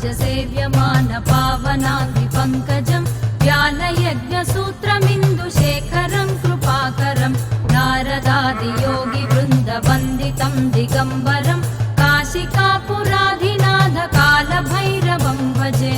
सेव्यमान पावनांगि पंकजं व्यालयज्ञसूत्रमिन्दुशेखरं कृपाकरं नारदादि योगि वृन्दवन्दितं दिगम्बरं काशिकापुराधिनाथ कालभैरवं भजे।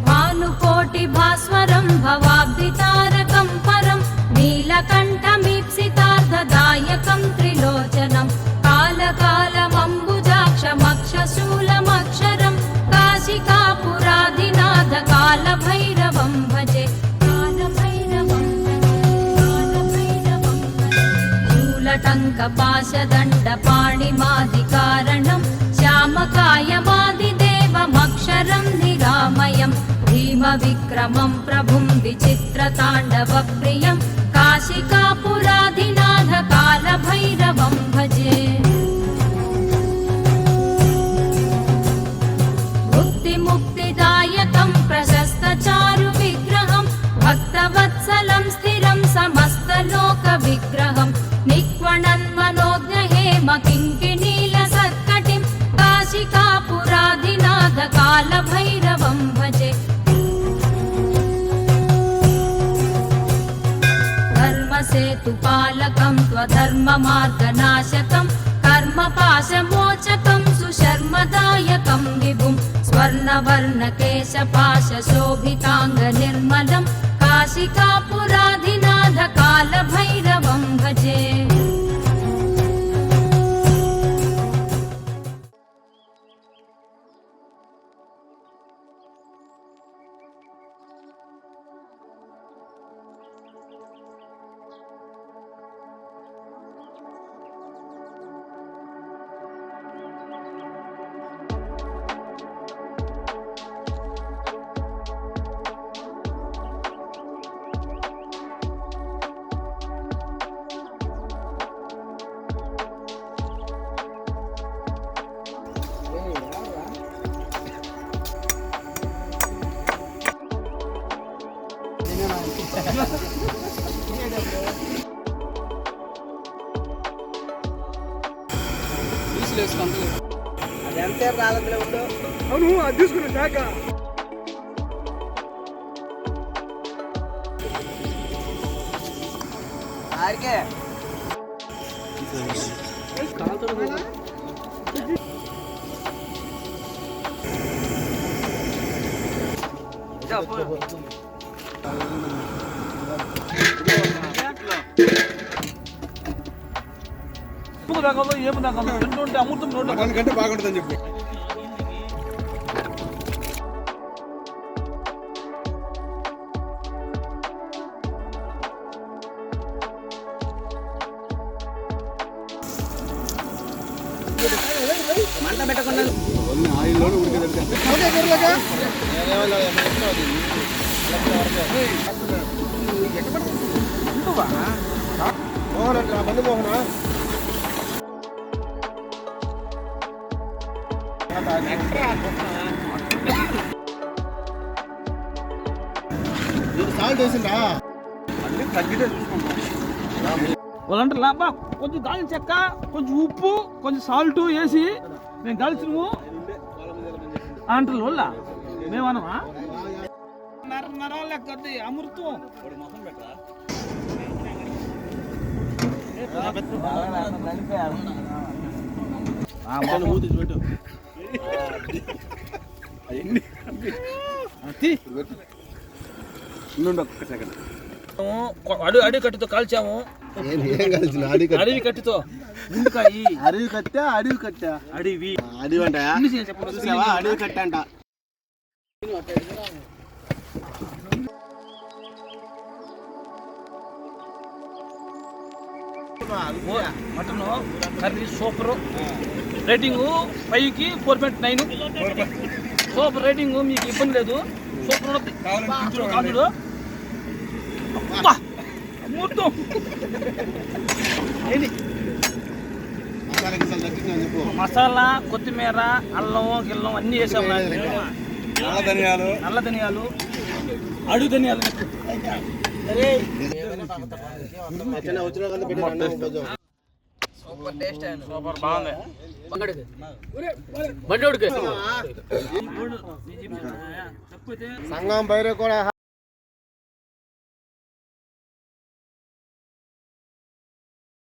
भानुकोटिभास्वरं भवाब्धितारकं परं नीलकण्ठमीप्सितार्थदायकं त्रिलोचनं कालकालमम्बुजाक्षमक्षशूलमक्षरं काशिकापुराधिनाथ कालभैरवं भजे। शूलटङ्कपाशदण्डपाणिमादिकारणं श्यामकायमादिदेवमक्षरं निरामयं भीमविक्रमं प्रभुं विचित्रताण्डवप्रियं काशिकापुराधिनाथ कालभैरवं भजे। मुक्तिदायकं प्रशस्तचारुविग्रहं भक्तवत्सलं स्थिरं समस्तलोकविग्रहं निक्वणन्मनोज्ञहेम किङ्किणीलसत्कटिं काशिकापुराधिनाथ कालभैरवं भजे। धर्मसेतुपालकं त्वधर्ममार्गनाशकं कर्मपाशमोचकं सुशर्मदायकं विभुं स्वर्णवर्णकेशपाशशोभिताङ्गनिर्मलं काशिकापुराधिनाथ कालभैरवं भजे। అదంతే రాలంలో ఉండు. అవును అది తీసుకున్నా శాఖ ఆరికే ఏముందా ఉంటే అమృతం కంటే బాగుంటుందని చెప్పి మంట పెట్టకుండా ఆయిల్లో ఉడికేదంటే మోహన్ మోహన సాల్ట్ వేసిందా అన్ని తగ్గితే చూసుకుంటాం వాళ్ళంటే లాభా కొంచెం దాల్చిన చెక్క కొంచెం ఉప్పు కొంచెం సాల్ట్ వేసి మేము కలిసినము అంటారు వాళ్ళ మేమనమా నరాలు లెక్క అమృతం అడవి కట్టితో కాల్చాము అడవి కట్టితో అడవి కట్టా అడవి కట్టా అడవి అడవి అంట అడవి కట్ట అంట మటన్ కర్రీ సూపర్ రేటింగ్ 5కి 4.9 సూపర్ రేటింగ్ మీకు ఇబ్బంది లేదు సూపర్ ఉంటుంది మొత్తం మసాలా కొత్తిమీర అల్లం గిల్లం అన్నీ వేసాము నల్ల ధనియాలు అడుగు ధనియాలు సూపర్ టేస్ట్ అయ్యింది. సూపర్ బాగుంది. సంగం బైరే కూడా